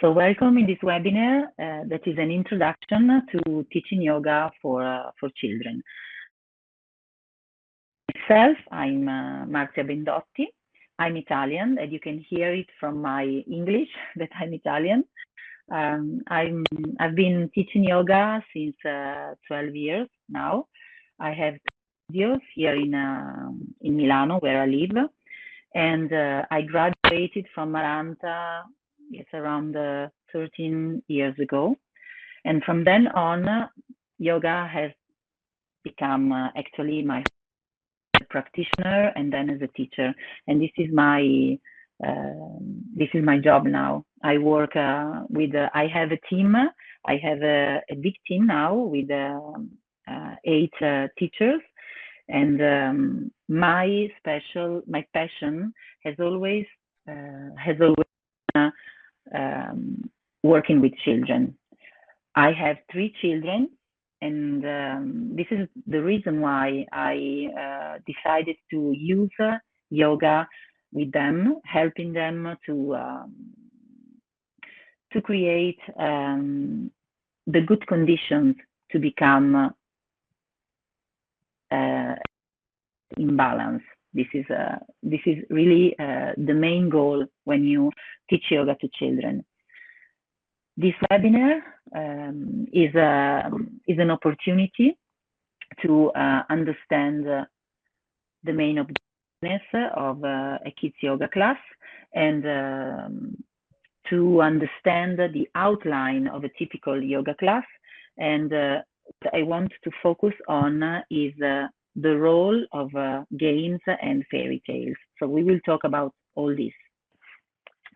So welcome in this webinar that is an introduction to teaching yoga for children. Myself, I'm Marzia Bendotti. I'm Italian, and you can hear it from my English that I'm Italian. I've been teaching yoga since 12 years now. I have studios here in Milano, where I live, and I graduated from Arhanta. It's around 13 years ago. And from then on, yoga has become actually my practitioner and then as a teacher. And this is my job now. I work I have a team. I have a big team now with 8 teachers. And my passion has always working with children. I have 3 children, and this is the reason why I decided to use yoga with them, helping them to create the good conditions to become in balance. This is really the main goal when you teach yoga to children. This webinar is an opportunity to understand the main objectiveness of a kids yoga class and to understand the outline of a typical yoga class. And what I want to focus on is the role of games and fairy tales. So we will talk about all this.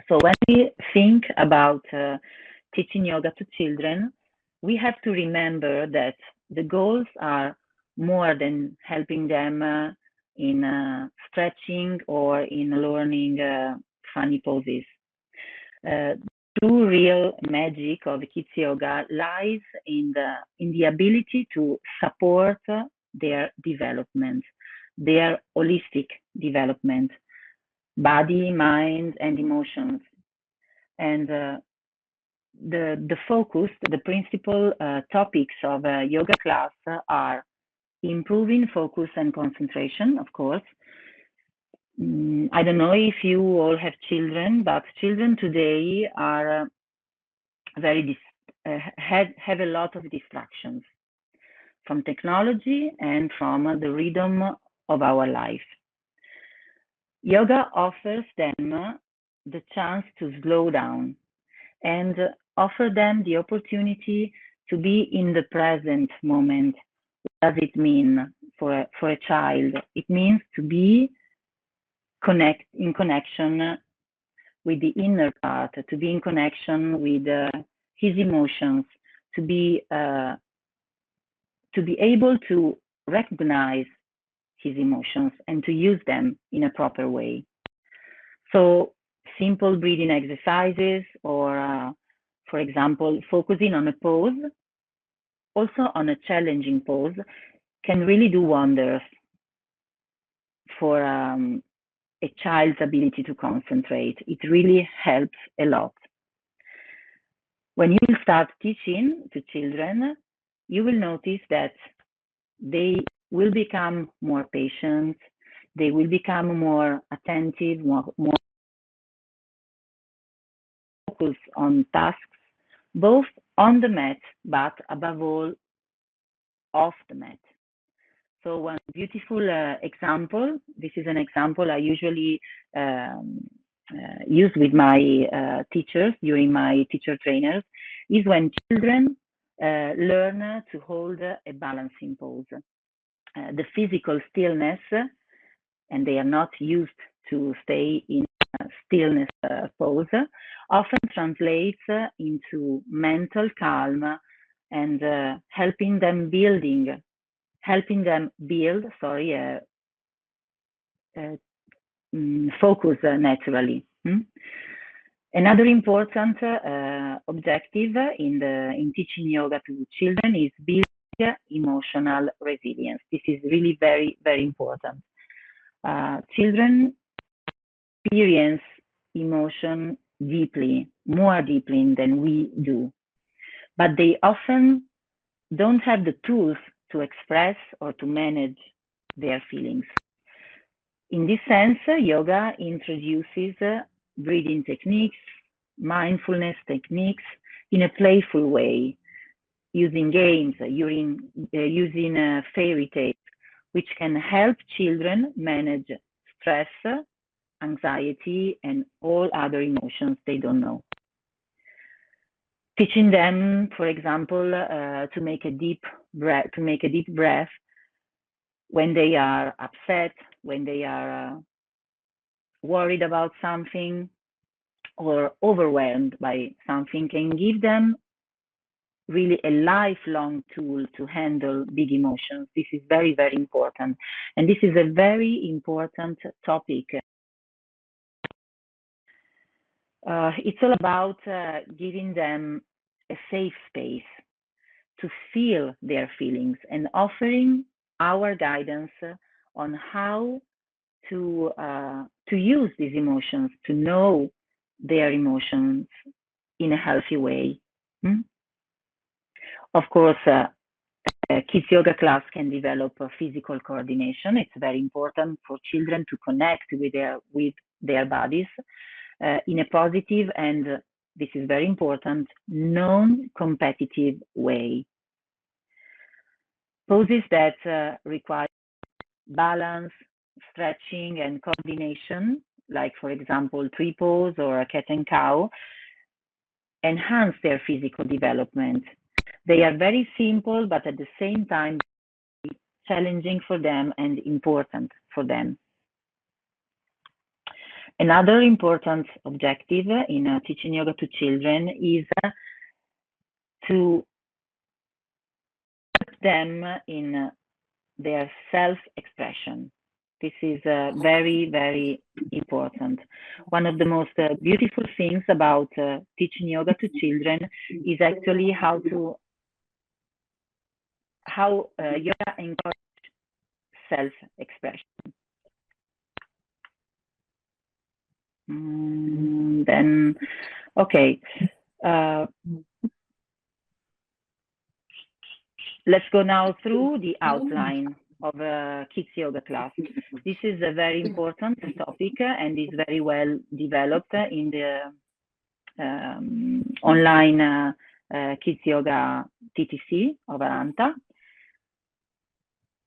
So when we think about teaching yoga to children, we have to remember that the goals are more than helping them in stretching or in learning funny poses. True real magic of kids yoga lies in the ability to support their development, their holistic development, body, mind, and emotions. And the focus, the principal topics of a yoga class are improving focus and concentration, of course. I don't know if you all have children, but children today are have a lot of distractions from technology and from the rhythm of our life. Yoga offers them the chance to slow down and offer them the opportunity to be in the present moment. What does it mean for a child? It means to be in connection with the inner part, to be in connection with his emotions, to be able to recognize his emotions and to use them in a proper way. So simple breathing exercises, or for example, focusing on a pose, also on a challenging pose, can really do wonders for a child's ability to concentrate. It really helps a lot. When you start teaching to children, you will notice that they will become more patient, they will become more attentive, more focused on tasks, both on the mat, but above all, off the mat. So one beautiful example, this is an example I usually use with my teachers during my teacher trainers, is when children learn to hold a balancing pose. The physical stillness, and they are not used to stay in stillness pose, often translates into mental calm and helping them build focus naturally. Another important objective in teaching yoga to children is building emotional resilience. This is really very, very important. Children experience emotion more deeply than we do, but they often don't have the tools to express or to manage their feelings. In this sense, yoga introduces breathing techniques, mindfulness techniques in a playful way, using games, using fairy tales, which can help children manage stress, anxiety, and all other emotions they don't know. Teaching them, for example, to make a deep breath when they are upset, when they are worried about something or overwhelmed by something, can give them really a lifelong tool to handle big emotions. This is very, very important. And this is a very important topic. It's all about giving them a safe space to feel their feelings and offering our guidance on how to use these emotions, to know their emotions in a healthy way. Of course, a kids yoga class can develop physical coordination. It's very important for children to connect with their bodies in a positive and, this is very important, non-competitive way. Poses that require balance, stretching, and coordination, like, for example, tree pose or a cat and cow, enhance their physical development. They are very simple, but at the same time, challenging for them and important for them. Another important objective in teaching yoga to children is to help them in their self-expression. This is very, very important. One of the most beautiful things about teaching yoga to children is actually how yoga encourages self-expression. Then, okay. Let's go now through the outline of a kids yoga class. This is a very important topic and is very well developed in the online kids yoga TTC of Arhanta.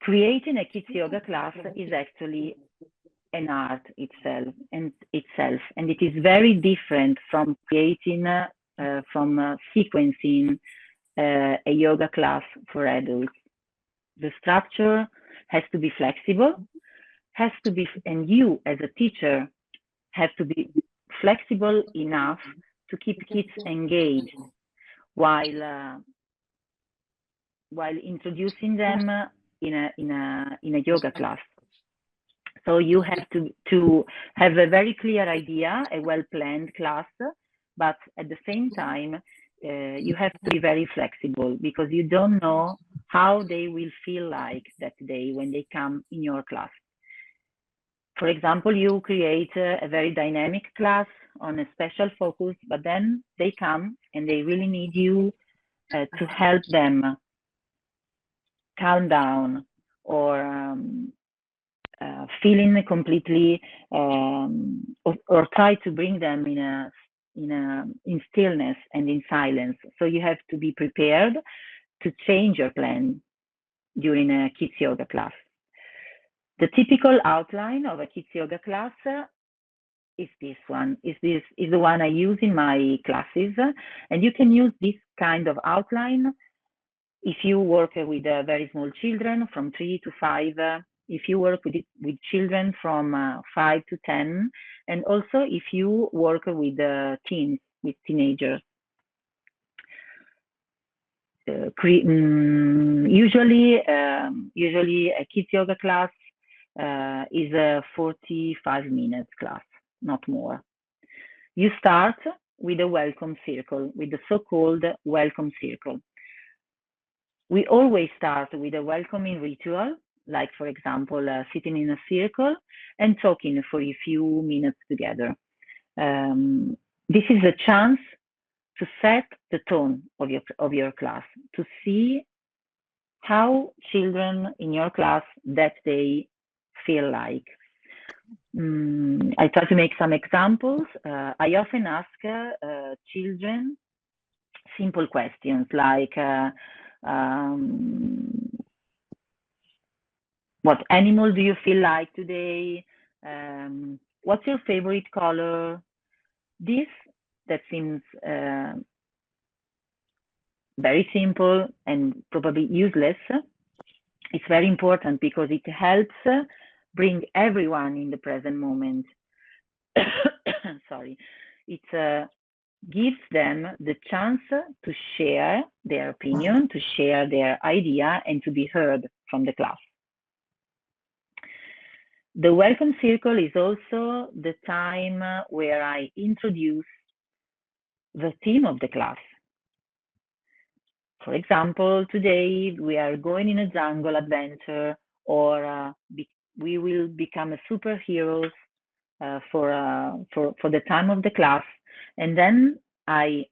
Creating a kids yoga class is actually an art itself, and it is very different from creating, sequencing a yoga class for adults. The structure has to be flexible, and you as a teacher have to be flexible enough to keep kids engaged while introducing them in a yoga class. So you have to have a very clear idea, a well-planned class, but at the same time, you have to be very flexible because you don't know how they will feel like that day when they come in your class. For example, you create a very dynamic class on a special focus, but then they come and they really need you to help them calm down or feeling completely or try to bring them in stillness and in silence. So you have to be prepared to change your plan during a kids yoga class. The typical outline of a kids yoga class is this one. Is the one I use in my classes, and you can use this kind of outline if you work with very small children from 3 to 5. If you work with children from 5 to 10, and also if you work with teens, with teenagers. Usually a kids yoga class is a 45 minutes class, not more. You start with a welcome circle, with the so-called welcome circle. We always start with a welcoming ritual, like, for example, sitting in a circle and talking for a few minutes together. This is a chance to set the tone of your class, to see how children in your class that day feel like. I try to make some examples. I often ask children simple questions like, what animal do you feel like today? What's your favorite color? This that seems very simple and probably useless. It's very important because it helps bring everyone in the present moment. Sorry. It gives them the chance to share their opinion, to share their idea, and to be heard from the class. The welcome circle is also the time where I introduce the theme of the class. For example, today we are going in a jungle adventure, or we will become superheroes for the time of the class, and then I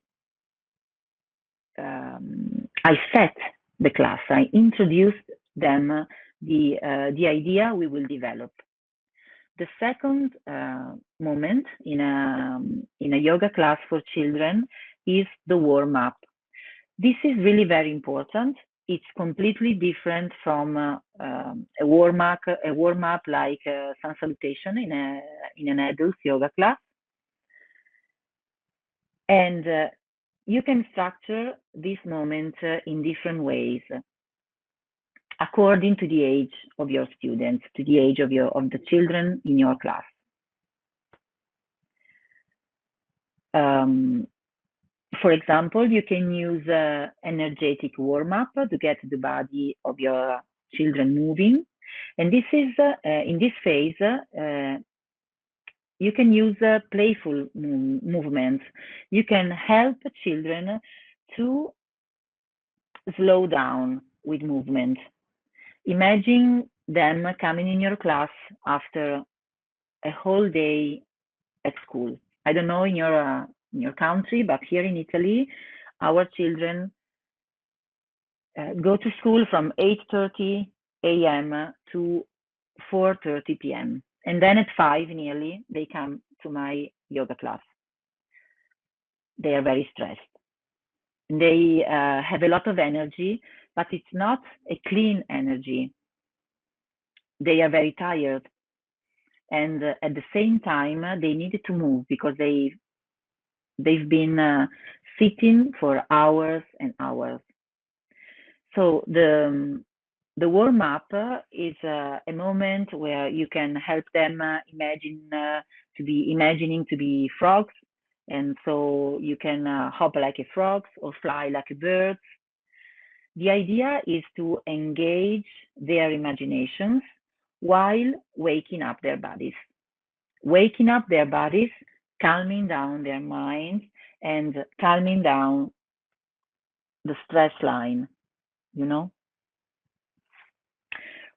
set the class. I introduced them the idea we will develop. The second moment in a yoga class for children is the warm up. This is really very important. It's completely different from a warm up like sun salutation in an adult yoga class. And you can structure this moment in different ways, according to the age of your students, to the age of the children in your class. For example, you can use energetic warm-up to get the body of your children moving. And this is, in this phase, you can use playful movements. You can help children to slow down with movement. Imagine them coming in your class after a whole day at school. I don't know in your country, but here in Italy, our children go to school from 8:30 a.m. to 4:30 p.m. And then at 5 nearly, they come to my yoga class. They are very stressed. They have a lot of energy, but it's not a clean energy. They are very tired. And at the same time, they needed to move because they've been sitting for hours and hours. So the warm up is a moment where you can help them imagining to be frogs, and so you can hop like a frog or fly like a bird. The idea is to engage their imaginations while waking up their bodies. Waking up their bodies, calming down their minds, and calming down the stress line, you know?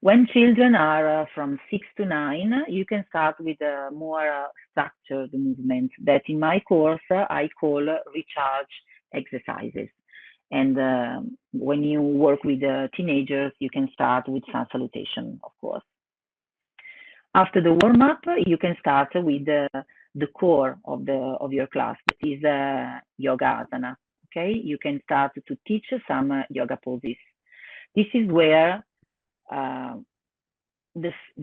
When children are from 6 to 9, you can start with a more structured movement that in my course I call recharge exercises. And when you work with teenagers, you can start with sun salutation, of course. After the warm up, you can start with the core of your class, that is yoga asana. Okay, you can start to teach some yoga poses. This is where the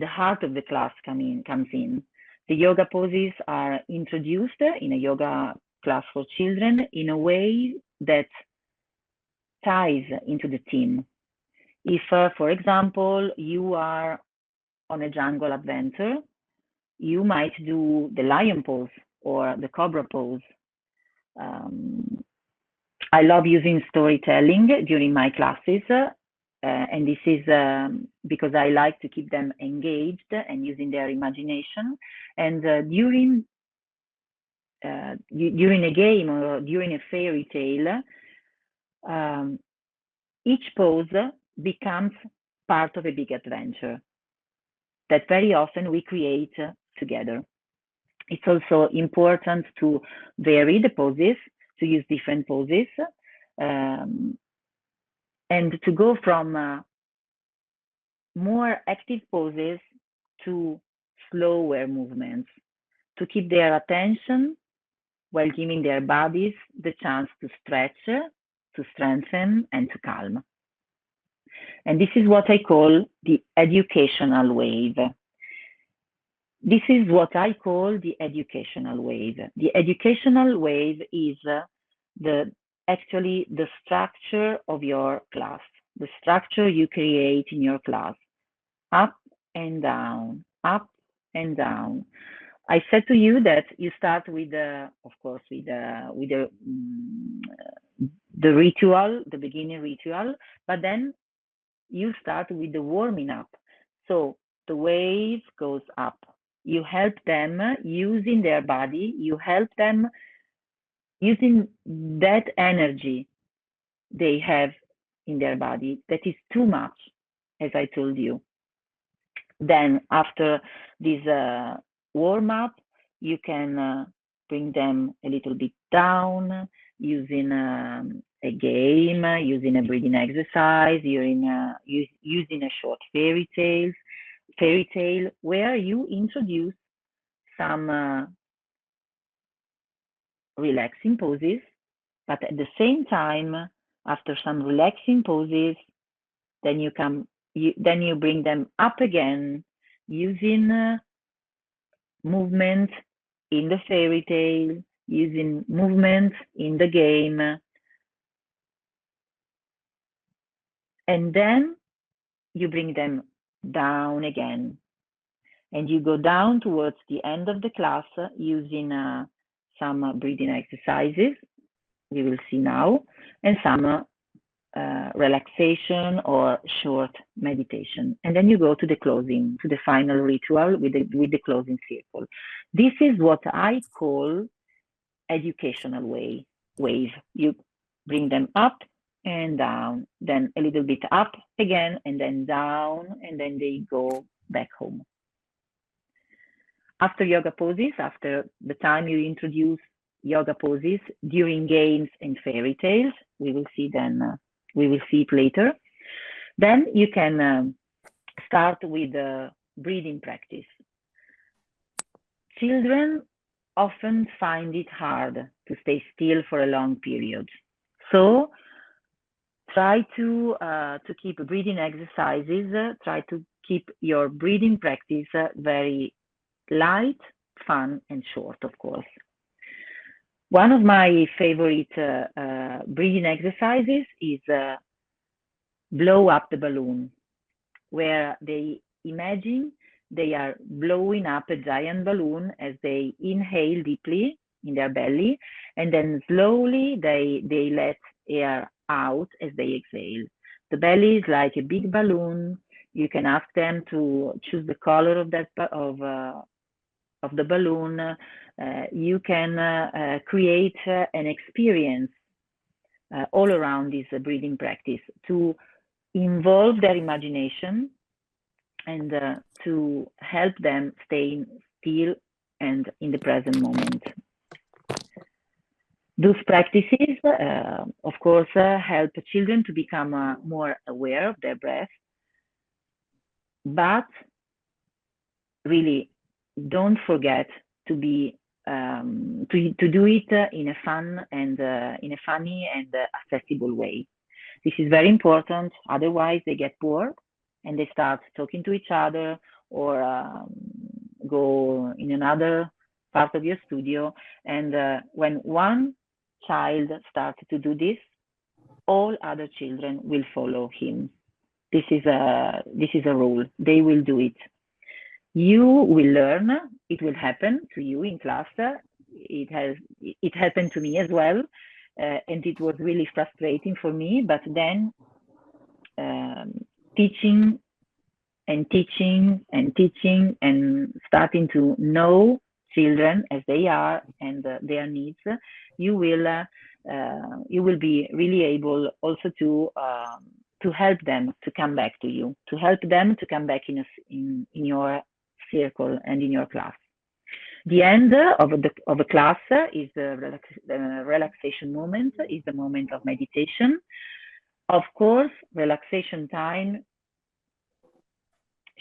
heart of the class comes in. The yoga poses are introduced in a yoga class for children in a way that ties into the theme. If, for example, you are on a jungle adventure, you might do the lion pose or the cobra pose. I love using storytelling during my classes, and this is because I like to keep them engaged and using their imagination. And during a game or during a fairy tale, each pose becomes part of a big adventure that very often we create together. It's also important to vary the poses, to use different poses, and to go from more active poses to slower movements, to keep their attention while giving their bodies the chance to stretch, to strengthen, and to calm. And this is what I call the educational wave. This is what I call the educational wave. The educational wave is actually the structure of your class, the structure you create in your class, up and down, up and down. I said to you that you start with of course, with the ritual, the beginning ritual, but then you start with the warming up. So the wave goes up. You help them using their body. You help them using that energy they have in their body that is too much, as I told you. Then after this warm up, you can bring them a little bit down using a game, using a breathing exercise, using a short fairy tale where you introduce some relaxing poses, but at the same time, after some relaxing poses, then you bring them up again using movement in the fairy tale, using movement in the game, and then you bring them down again. And you go down towards the end of the class using some breathing exercises, we will see now, and some relaxation or short meditation. And then you go to the closing, to the final ritual with the closing circle. This is what I call educational wave. You bring them up and down, then a little bit up again, and then down, and then they go back home. After yoga poses, after the time you introduce yoga poses during games and fairy tales, we will see it later. Then you can start with the breathing practice. Children often find it hard to stay still for a long period. So try to keep breathing exercises, try to keep your breathing practice very light, fun, and short, of course. One of my favorite breathing exercises is blow up the balloon, where they imagine they are blowing up a giant balloon as they inhale deeply in their belly, and then slowly they let air out as they exhale. The belly is like a big balloon. You can ask them to choose the color of the balloon. You can create an experience all around this breathing practice to involve their imagination and to help them stay still and in the present moment. Those practices, of course, help children to become more aware of their breath, but really don't forget to be to do it in a fun and in a funny and accessible way. This is very important. Otherwise, they get bored and they start talking to each other or go in another part of your studio. And when one child starts to do this, all other children will follow him. This is a rule. They will do it. You will learn. It will happen to you in class. It happened to me as well, and it was really frustrating for me. But then teaching and teaching and teaching and starting to know children as they are and their needs, you will be really able also to help them to come back to you, to help them to come back in your circle and in your class. The end of a class is the relaxation moment, is the moment of meditation. Of course, relaxation time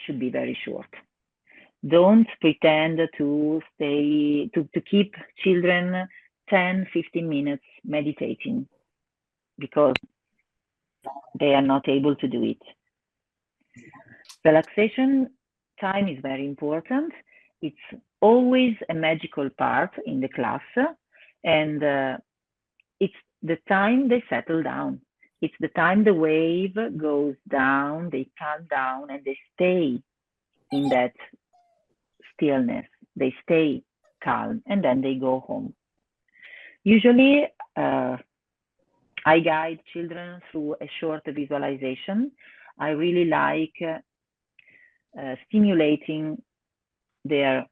should be very short. Don't pretend to keep children 10, 15 minutes meditating, because they are not able to do it. Relaxation time is very important. It's always a magical part in the class, and it's the time they settle down. It's the time the wave goes down, they calm down, and they stay in that stillness. They stay calm, and then they go home. Usually, I guide children through a short visualization. I really like stimulating their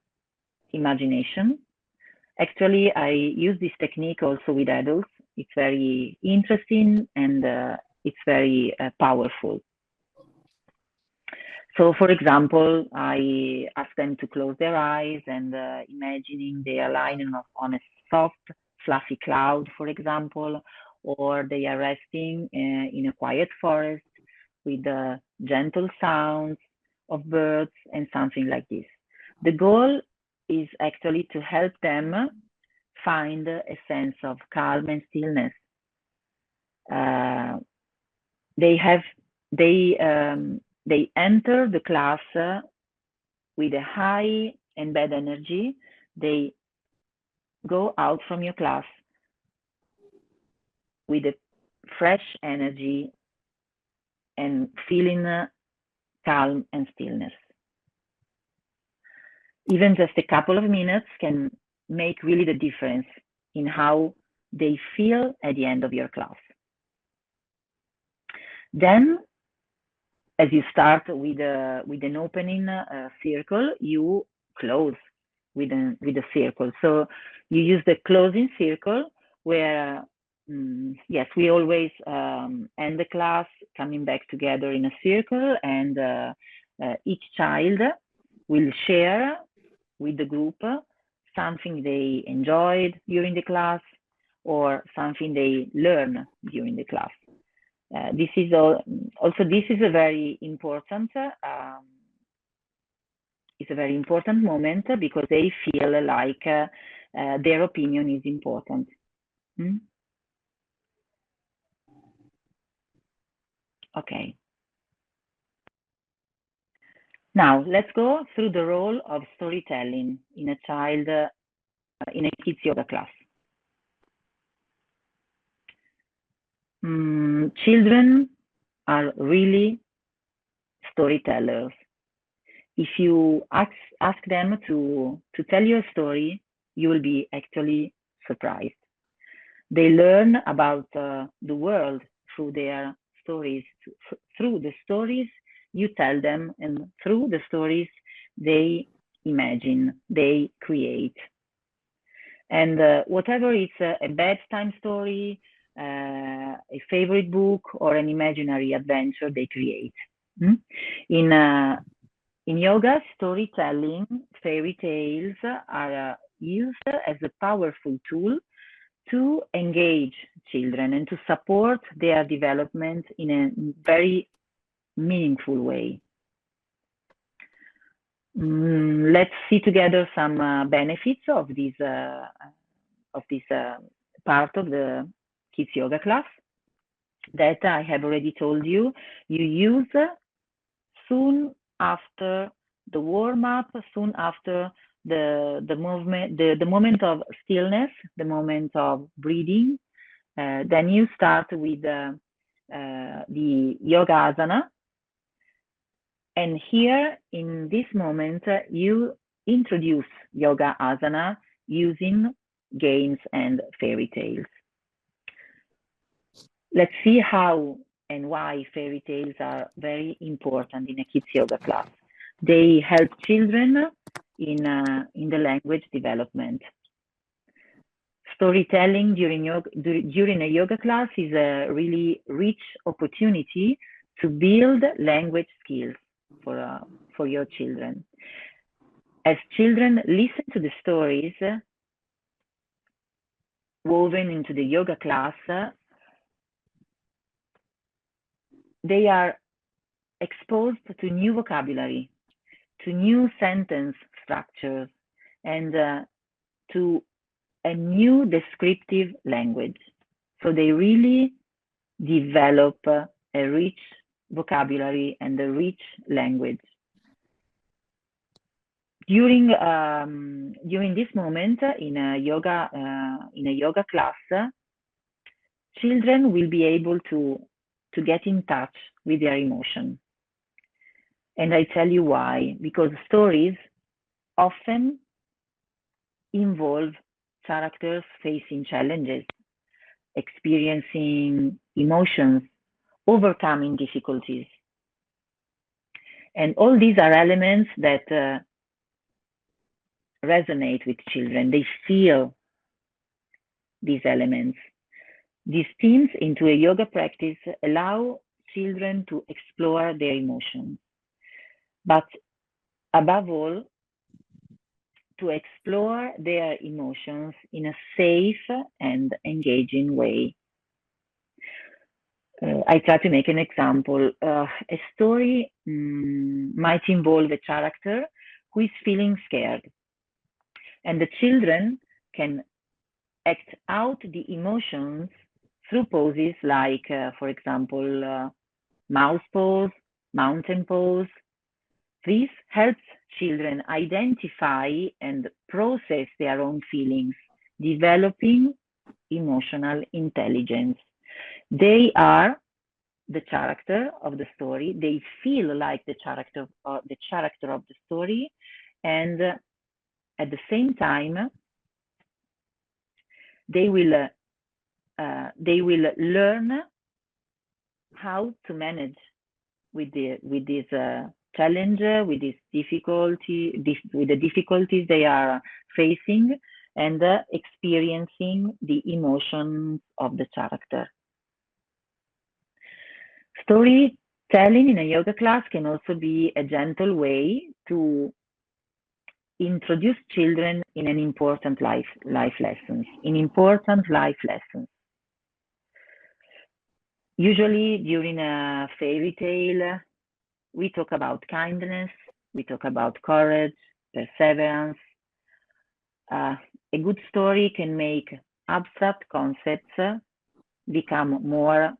imagination. Actually, I use this technique also with adults. It's very interesting, and it's very powerful. So, for example, I ask them to close their eyes and imagining they are lying on a soft, fluffy cloud, for example, or they are resting in a quiet forest with gentle sounds of birds and something like this. The goal is actually to help them find a sense of calm and stillness. They enter the class with a high and bad energy. They go out from your class with a fresh energy and feeling calm and stillness. Even just a couple of minutes can make really the difference in how they feel at the end of your class. Then, as you start with an opening circle, you close with a circle. So you use the closing circle where, yes, we always end the class coming back together in a circle, and each child will share with the group something they enjoyed during the class or something they learned during the class. This is a very important moment, because they feel like their opinion is important. Okay. Now let's go through the role of storytelling in a kids yoga class. Children are really storytellers. If you ask them to tell you a story, you will be actually surprised. They learn about the world through their stories, through the stories you tell them, and through the stories they imagine, they create. And whatever it's a bedtime story, a favorite book, or an imaginary adventure they create. In yoga, storytelling, fairy tales are used as a powerful tool to engage children and to support their development in a very meaningful way. Let's see together some benefits of this part of the kids yoga class that I have already told you. You use soon after the warm-up, soon after the movement, the moment of stillness, the moment of breathing. Then you start with the yoga asana. And here, in this moment, you introduce yoga asana using games and fairy tales. Let's see how and why fairy tales are very important in a kids yoga class. They help children in the language development. Storytelling during a yoga class is a really rich opportunity to build language skills for your children. As children listen to the stories woven into the yoga class, they are exposed to new vocabulary, to new sentence structures, and to a new descriptive language. So they really develop a rich vocabulary and a rich language. During this moment in a yoga class, children will be able to get in touch with their emotion. And I tell you why. Because stories often involve characters facing challenges, experiencing emotions, overcoming difficulties. And all these are elements that resonate with children. They feel these elements. These themes into a yoga practice allow children to explore their emotions, but above all, to explore their emotions in a safe and engaging way. I try to make an example. A story might involve a character who is feeling scared, and the children can act out the emotions through poses like, for example, mouse pose, mountain pose. This helps children identify and process their own feelings, developing emotional intelligence. They are the character of the story. They feel like the character of the story, and at the same time, they will learn how to manage with this challenge, with this difficulty, with the difficulties they are facing, and experiencing the emotions of the character. Storytelling in a yoga class can also be a gentle way to introduce children in an important life lessons. Usually during a fairy tale, we talk about kindness, we talk about courage, perseverance. A good story can make abstract concepts become more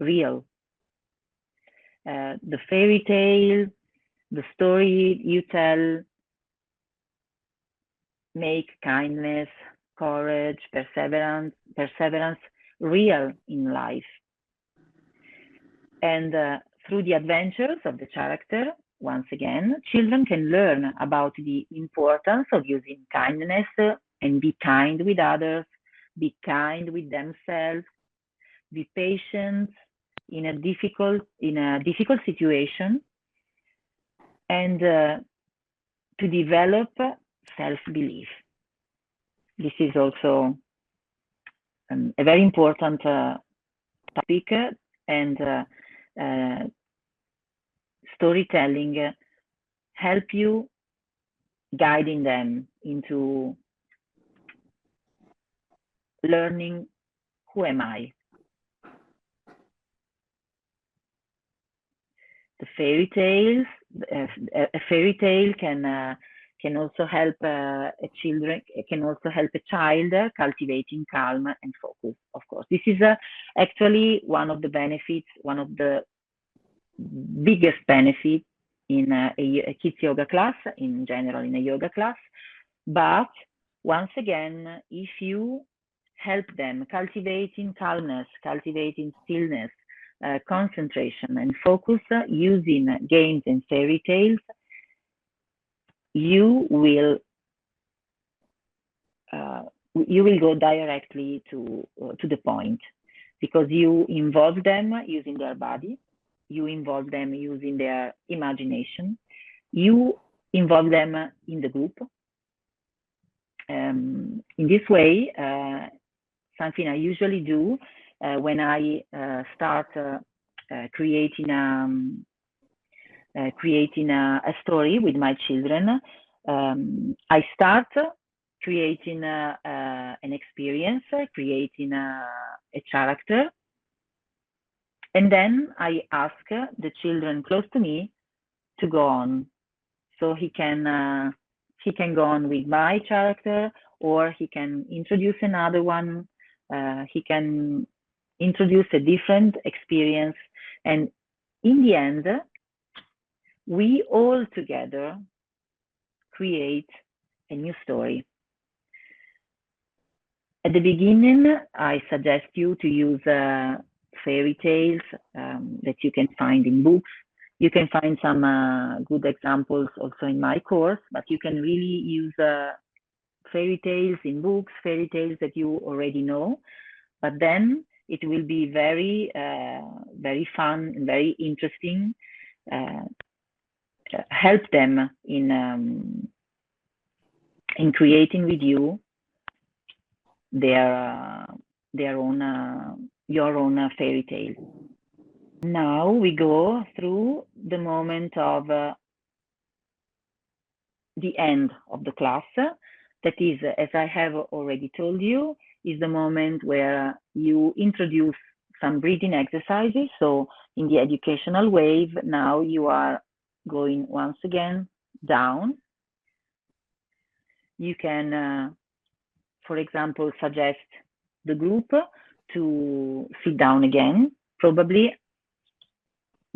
real. The fairy tale, the story you tell, make kindness, courage, perseverance real in life. And through the adventures of the character, once again, children can learn about the importance of using kindness and be kind with others, be kind with themselves, be patient in a difficult situation, and to develop self-belief. This is also a very important topic, and storytelling help you guiding them into learning who am I. The fairy tales, a fairy tale can also help a child cultivating calm and focus. Of course, this is actually one of the benefits, one of the biggest benefits in a kids yoga class, in general in a yoga class. But once again, if you help them cultivating calmness, cultivating stillness, concentration and focus using games and fairy tales, you will go directly to the point, because you involve them using their body, you involve them using their imagination, you involve them in the group. In this way, something I usually do when I start creating a story with my children, I start creating an experience, creating a character, and then I ask the children close to me to go on. So he can go on with my character, or he can introduce another one. He can introduce a different experience, and in the end, we all together create a new story. At the beginning, I suggest you to use fairy tales that you can find in books. You can find some good examples also in my course, but you can really use fairy tales in books, fairy tales that you already know. But then it will be very, very fun and very interesting. Help them in creating with you their own your own fairy tale. Now we go through the moment of the end of the class. That is, as I have already told you, is the moment where you introduce some breathing exercises. So in the educational wave, now you are going once again down. You can, for example, suggest the group to sit down again, probably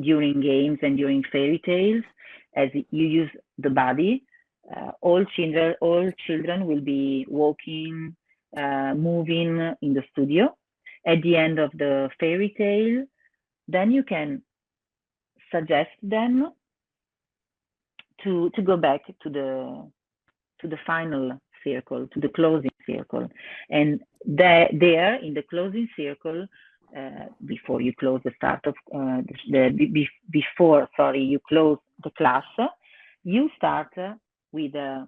during games and during fairy tales, as you use the body. All children will be walking, moving in the studio. At the end of the fairy tale, then you can suggest them to go back to the final circle, to the closing circle, and there in the closing circle, before you close the start of before you close the class, you start with a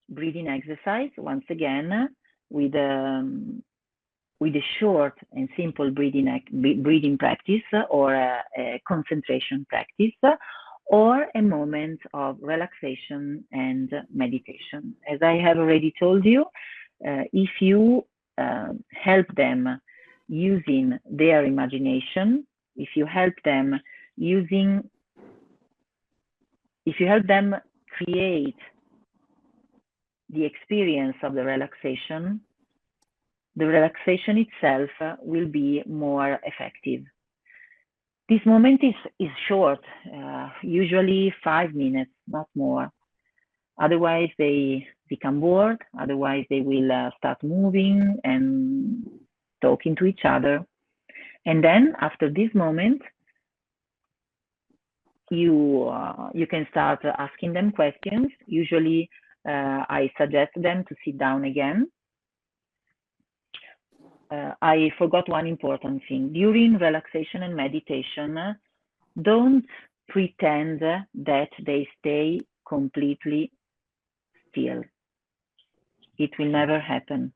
breathing exercise once again, with a short and simple breathing practice, or a concentration practice, or a moment of relaxation and meditation. As I have already told you, if you help them using their imagination, if you help them create the experience of the relaxation itself will be more effective. This moment is short, usually 5 minutes, not more. Otherwise, they become bored. Otherwise, they will start moving and talking to each other. And then after this moment, you can start asking them questions. Usually, I suggest them to sit down again. I forgot one important thing. During relaxation and meditation, don't pretend that they stay completely still. It will never happen.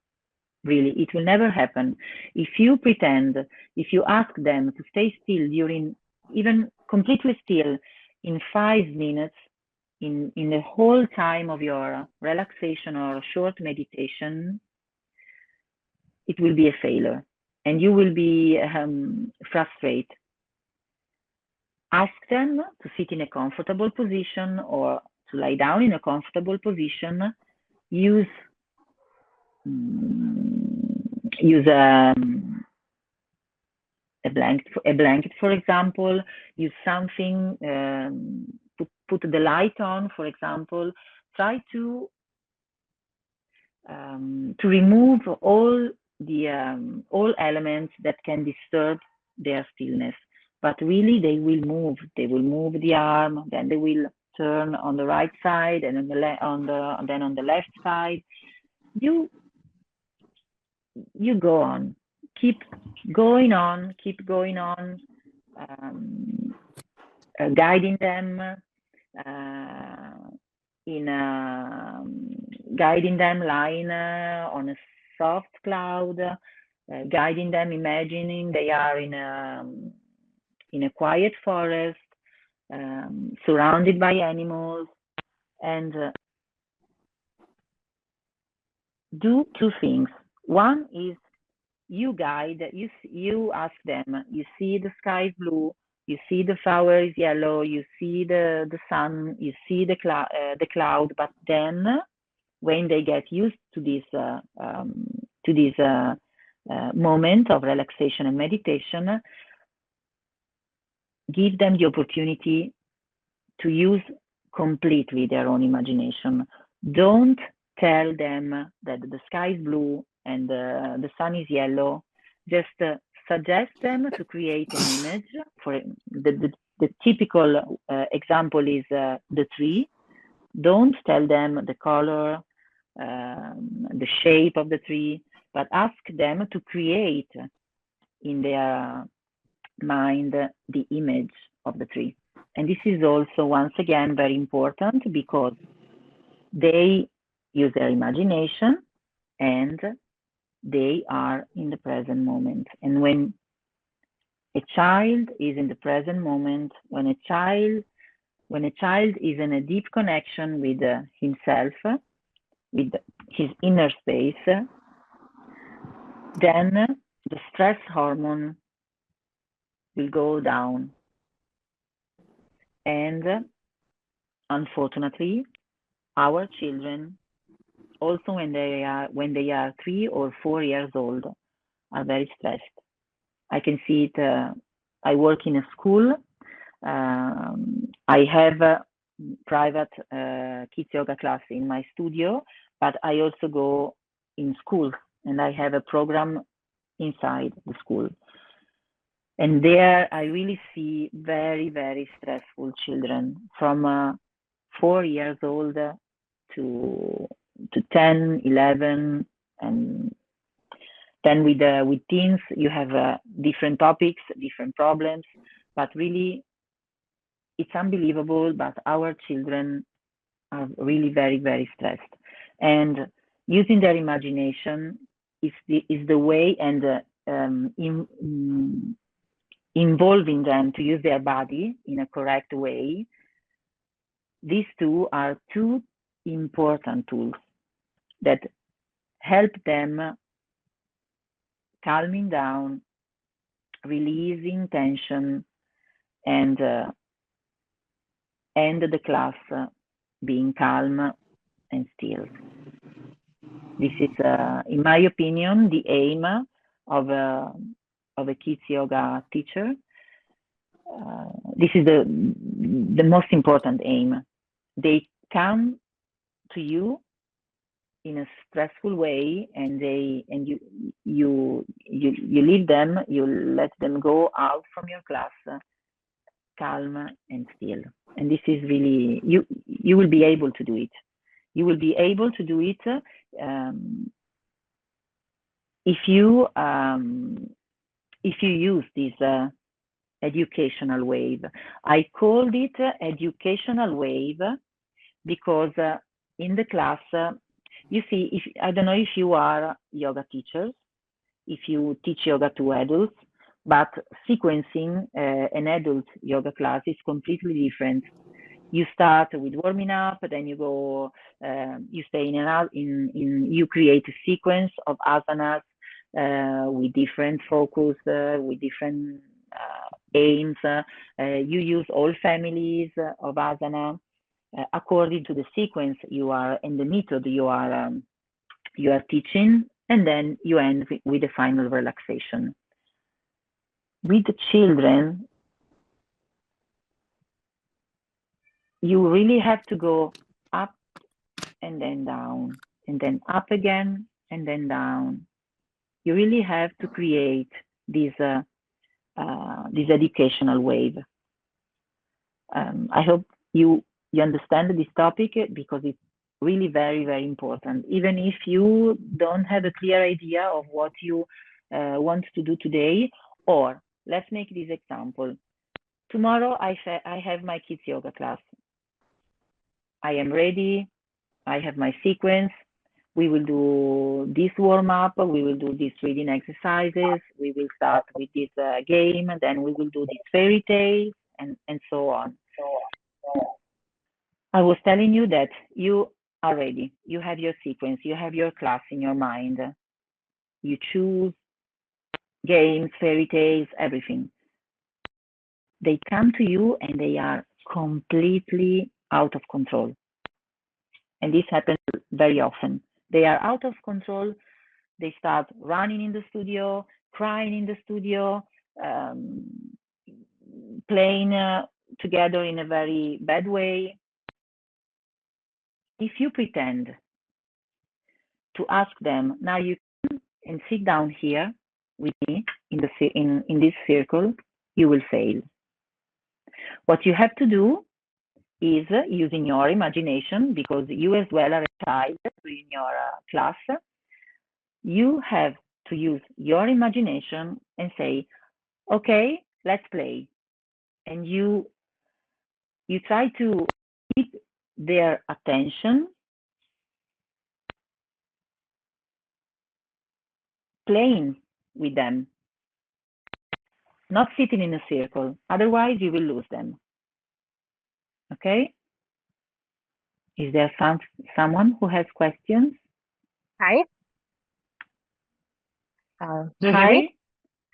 Really, it will never happen. If you pretend, if you ask them to stay still during, even completely still, in 5 minutes, in the whole time of your relaxation or short meditation, it will be a failure, and you will be frustrated. Ask them to sit in a comfortable position or to lie down in a comfortable position. Use a blanket, for example. Use something, put the light on, for example. Try to remove all elements that can disturb their stillness. But really, they will move. They will move the arm, then they will turn on the right side, and then on the left side. You go on. Keep going on. Keep going on. Guiding them guiding them lying on a soft cloud, guiding them, imagining they are in a quiet forest, surrounded by animals, and do two things. One is you guide, you ask them, you see the sky is blue, you see the flower is yellow, you see the sun, you see the cloud, but then when they get used to this moment of relaxation and meditation, give them the opportunity to use completely their own imagination. Don't tell them that the sky is blue and the sun is yellow. Just suggest them to create an image. For the typical example is the tree. Don't tell them the color, the shape of the tree, but ask them to create in their mind the image of the tree. And this is also, once again, very important because they use their imagination and they are in the present moment. And when a child is in the present moment, when a child is in a deep connection with himself, with his inner space, then the stress hormone will go down. And unfortunately, our children, also when they are 3 or 4 years old, are very stressed. I can see it. I work in a school. I have a private kids yoga class in my studio, but I also go in schools and I have a program inside the school. And there I really see very, very stressful children from 4 years old to 10, 11, and then with teens you have different topics, different problems, but really it's unbelievable. But our children are really very, very stressed, and using their imagination is the way, and involving them to use their body in a correct way. These two are two important tools that help them calming down, releasing tension, and end the class being calm and still. This is, in my opinion, the aim of a kids yoga teacher. This is the most important aim. They come to you in a stressful way, and you leave them, you let them go out from your class calm and still. And this is really, you will be able to do it. You will be able to do it if you use this educational wave. I called it educational wave because in the class, you see, I don't know if you are yoga teachers, if you teach yoga to adults, but sequencing an adult yoga class is completely different. You start with warming up, then you go, you stay you create a sequence of asanas with different focus, with different aims. You use all families of asana according to the sequence you are and the method you are teaching, and then you end with the final relaxation. With the children, you really have to go up and then down, and then up again and then down. You really have to create this educational wave. I hope you understand this topic because it's really very, very important. Even if you don't have a clear idea of what you want to do today, or let's make this example. Tomorrow I have my kids yoga class. I am ready. I have my sequence. We will do this warm up. We will do these reading exercises. We will start with this game, and then we will do these fairy tales, and so on. I was telling you that you already. You have your sequence, you have your class in your mind. You choose games, fairy tales, everything. They come to you and they are completely out of control. And this happens very often. They are out of control. They start running in the studio, crying in the studio, um, playing together in a very bad way. If you pretend to ask them, now you come and sit down here with me in this circle, you will fail. What you have to do is using your imagination, because you as well are a child in your class. You have to use your imagination and say, okay, let's play. And you try to keep their attention playing with them, not sitting in a circle. Otherwise, you will lose them. Okay? Is there someone who has questions? Hi. Do you hear me?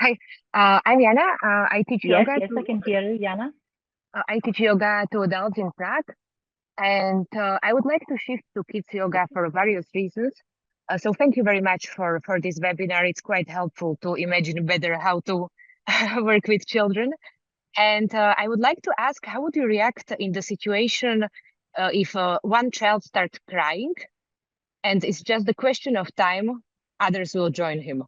Hi. I'm Yana. I teach Yes, yoga. yes, I can hear you, Yana. I teach yoga to adults in Prague, and I would like to shift to kids yoga for various reasons. So thank you very much for this webinar. It's quite helpful to imagine better how to work with children. And I would like to ask, how would you react in the situation if one child starts crying and it's just the question of time, others will join him?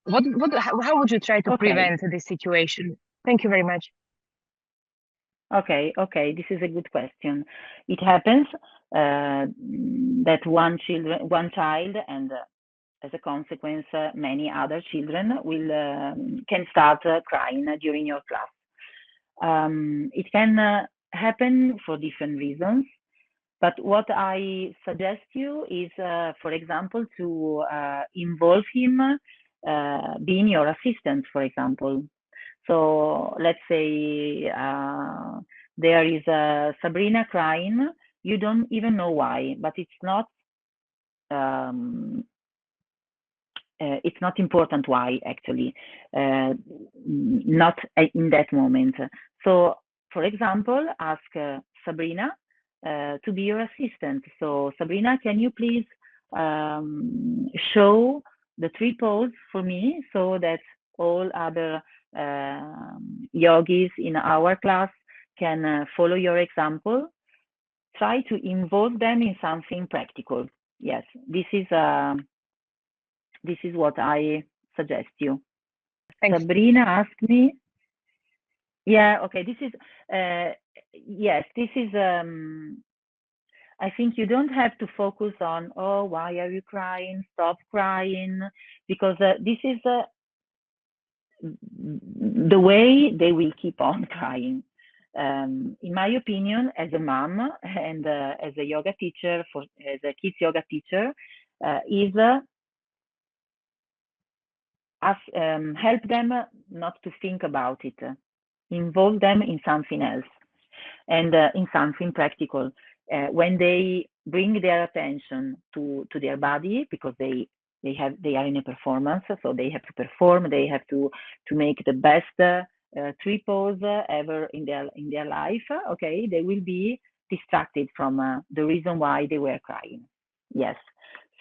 How would you try to prevent this situation? Thank you very much. Okay, this is a good question. It happens that one child, and as a consequence, many other children can start crying during your class. It can happen for different reasons, but what I suggest you is, for example, to involve him, being your assistant, for example. So let's say there is Sabrina crying. You don't even know why, but it's not important why, actually, not in that moment. So, for example, ask Sabrina to be your assistant. So, Sabrina, can you please show the 3 poses for me so that all other yogis in our class can follow your example? Try to involve them in something practical. Yes, this is what I suggest you. Thanks. Sabrina asked me. Yeah, okay. This is yes. This is. I think you don't have to focus on, oh, why are you crying? Stop crying, because this is the way they will keep on crying. In my opinion, as a mom and as a yoga teacher, as a kids yoga teacher, is help them not to think about it, involve them in something else and in something practical. When they bring their attention to their body, because they are in a performance, so they have to perform, they have to make the best 3 pose ever in their life. Okay, they will be distracted from the reason why they were crying. Yes,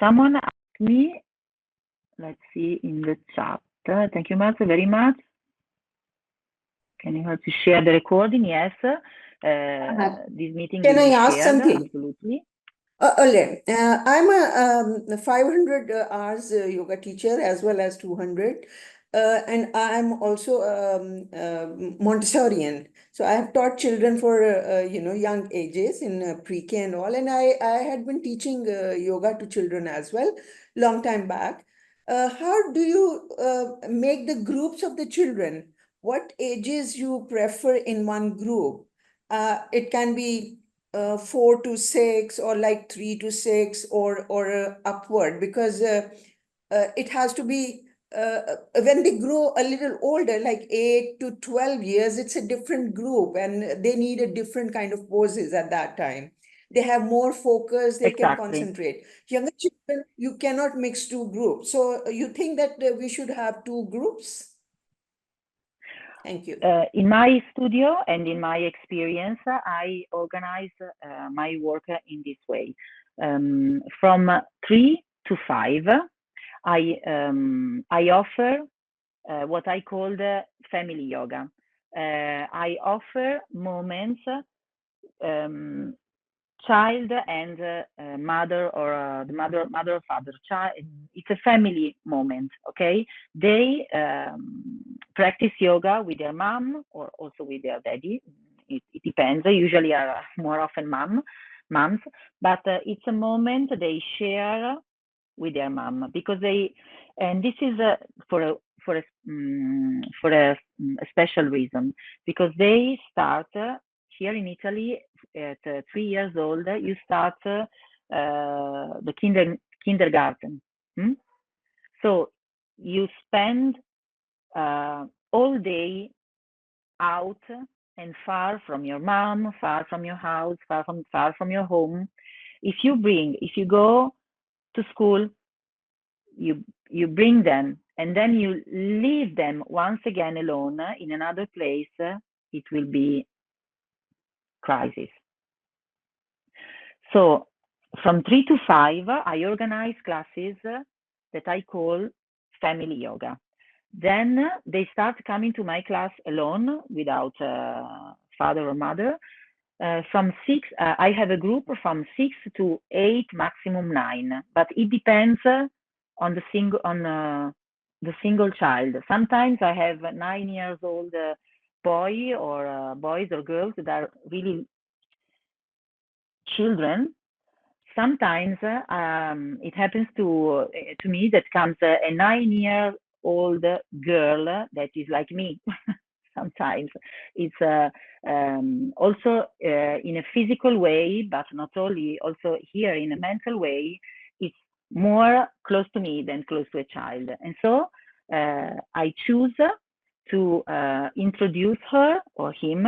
someone asked me. Let's see in the chat. Thank you, Marzia, very much. Can you help to share the recording? Yes. This meeting Can will I be ask shared, something? absolutely. Okay. I'm a 500 hours yoga teacher as well as 200. And I'm also Montessorian. So I have taught children for, young ages in pre-K and all. And I had been teaching yoga to children as well, long time back. How do you make the groups of the children? What ages you prefer in one group? It can be 4 to 6 or like 3 to 6 or upward, because it has to be when they grow a little older, like 8 to 12 years, it's a different group and they need a different kind of poses at that time. they have more focus, they can Exactly. concentrate. Younger children, you cannot mix two groups. So you think that we should have two groups? Thank you. In my studio and in my experience, I organize my work in this way. From 3 to 5, I offer what I call the family yoga. I offer moments, child and mother, or the mother or father, child. It's a family moment. Okay, they practice yoga with their mom or also with their daddy. It depends. Usually are more often moms, but it's a moment they share with their mom, because and this is for a special reason, because they start here in Italy at 3 years old. You start the kindergarten. So you spend all day out and far from your mom, far from your house, far from your home. If you go to school, you bring them, and then you leave them once again alone in another place, it will be crisis. So from 3 to 5, I organize classes that I call family yoga. Then they start coming to my class alone, without father or mother. From 6, I have a group from 6 to 8, maximum 9, but it depends on the single child. Sometimes I have 9 years old boy, or boys or girls that are really children. Sometimes it happens to me that comes a 9-year-old girl that is like me. Sometimes it's also in a physical way, but not only, also here in a mental way. It's more close to me than close to a child. And so I choose to introduce her or him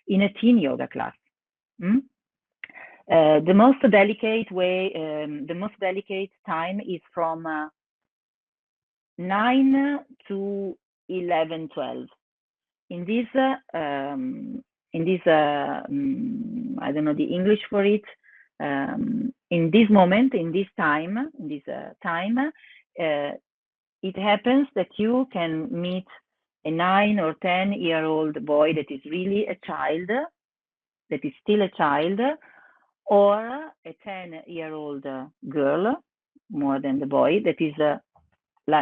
in a teen yoga class. The most delicate time is from 9 to 11, 12. In this, I don't know the English for it. In this moment, in this time, it happens that you can meet a 9 or 10-year-old boy that is really a child, that is still a child, or a 10-year-old girl, more than the boy, that is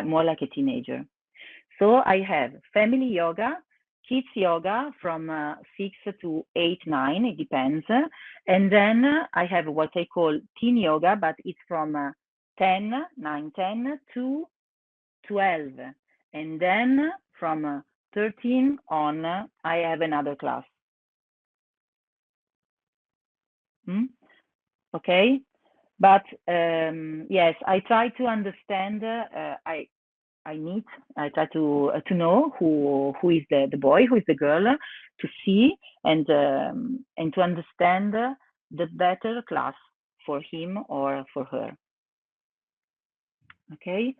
more like a teenager. So I have family yoga, kids yoga from 6 to 8, 9, it depends. And then I have what I call teen yoga, but it's from 9, 10 to 12. And then from 13 on, I have another class. Okay, but yes, I try to understand. I try to know who is the boy, who is the girl, to see and to understand the better class for him or for her. Okay,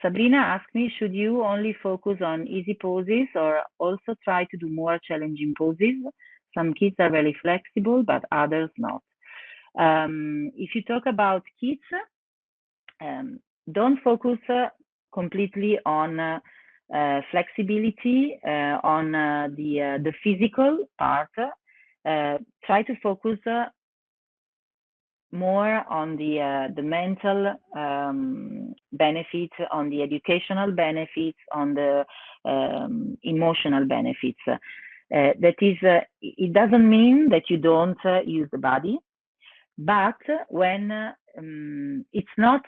Sabrina asked me, should you only focus on easy poses or also try to do more challenging poses? Some kids are very flexible, but others not. If you talk about kids, don't focus completely on flexibility, on the physical part. Try to focus more on the mental benefits, on the educational benefits, on the emotional benefits. That is, it doesn't mean that you don't use the body, but when it's not.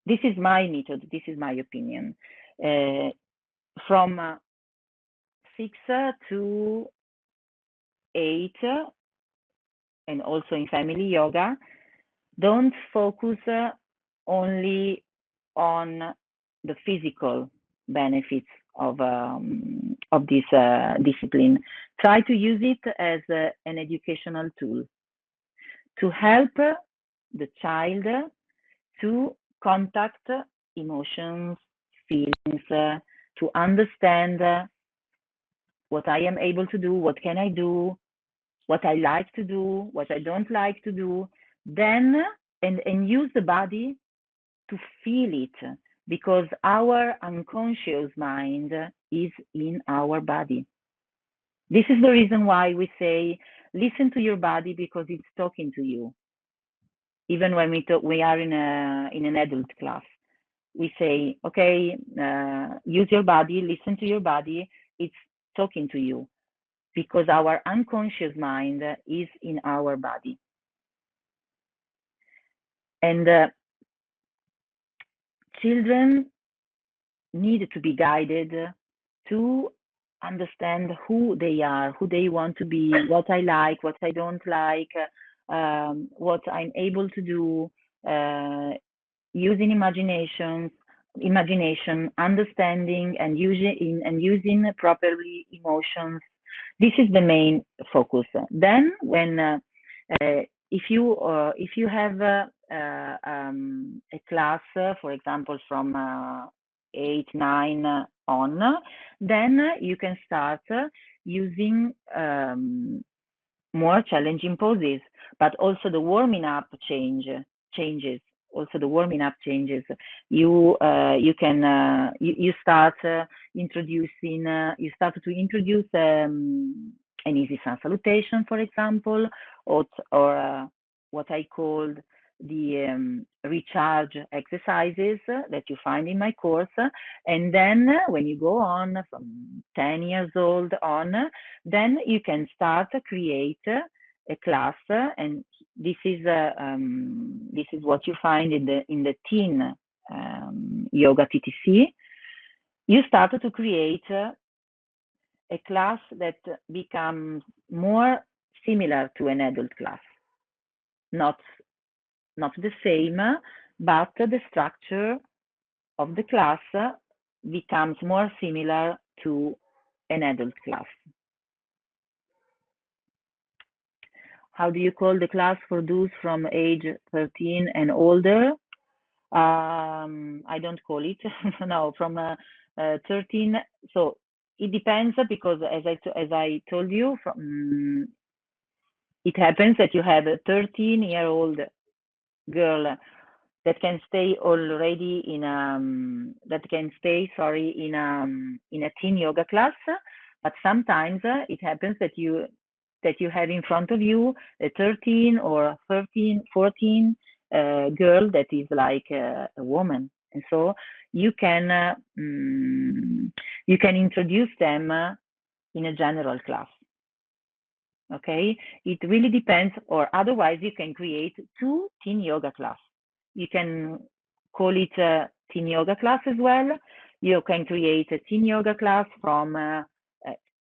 This is my method, this is my opinion. From 6 to 8, and also in family yoga, don't focus only on the physical benefits of this discipline. Try to use it as an educational tool. to help the child to contact emotions, feelings, to understand what I am able to do, what can I do, what I like to do, what I don't like to do, then and use the body to feel it, because our unconscious mind is in our body. This is the reason why we say, listen to your body, because it's talking to you. Even when we are in an adult class, we say, okay, use your body, listen to your body, it's talking to you, because our unconscious mind is in our body. And children need to be guided to understand who they are, who they want to be, what I like, what I don't like, what I'm able to do, using imagination, understanding, and using properly emotions. This is the main focus. Then, when if you have a class, for example, from 8, 9 on, then you can start using more challenging poses, but also the warming up changes. Also, the warming up changes. You start introducing. You start to introduce an easy sun salutation, for example, or what I called the recharge exercises that you find in my course. And then when you go on from 10 years old on, then you can start to create a class, and this is what you find in the teen yoga TTC. You start to create a class that becomes more similar to an adult class, not the same, but the structure of the class becomes more similar to an adult class. How do you call the class for those from age 13 and older? I don't call it. No, from 13. So it depends, because as I told you, it happens that you have a 13-year-old girl that can stay already in a teen yoga class, but sometimes it happens that you have in front of you a 13 or 13, 14 girl that is like a woman, and so you can introduce them in a general class. Okay, it really depends, or otherwise you can create 2 teen yoga class. You can call it a teen yoga class as well. You can create a teen yoga class from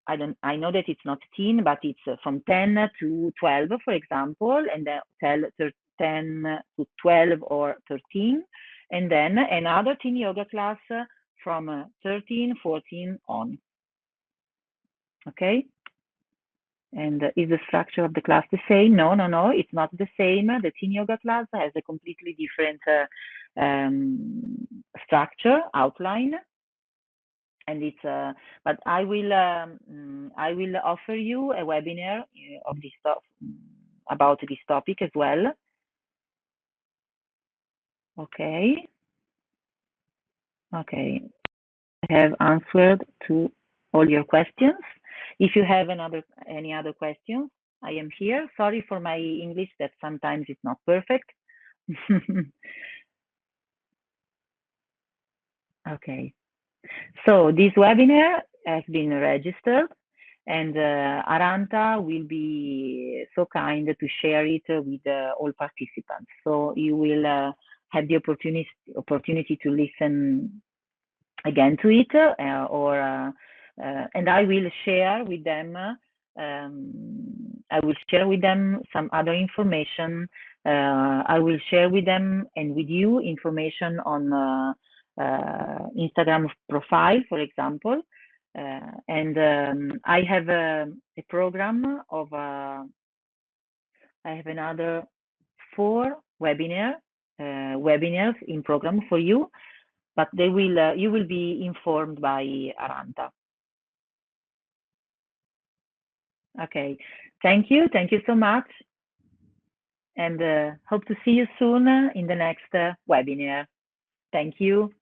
I know that it's not teen, but it's from 10 to 12, for example, and then 10 to 12 or 13, and then another teen yoga class from 13, 14 on. Okay. And is the structure of the class the same? No, it's not the same. The teen yoga class has a completely different structure, outline, and it's. But I will offer you a webinar of this about this topic as well. Okay. Okay. I have answered to all your questions. If you have any other questions, I am here. Sorry for my English, that sometimes it's not perfect. Okay. So this webinar has been registered, and Arhanta will be so kind to share it with all participants. So you will have the opportunity to listen again to it, and I will share with them. I will share with them some other information. I will share with them and with you information on Instagram profile, for example. And I have a program of. I have another 4 webinars in program for you, but they will you will be informed by Arhanta. Okay, thank you so much, and hope to see you soon in the next webinar. Thank you.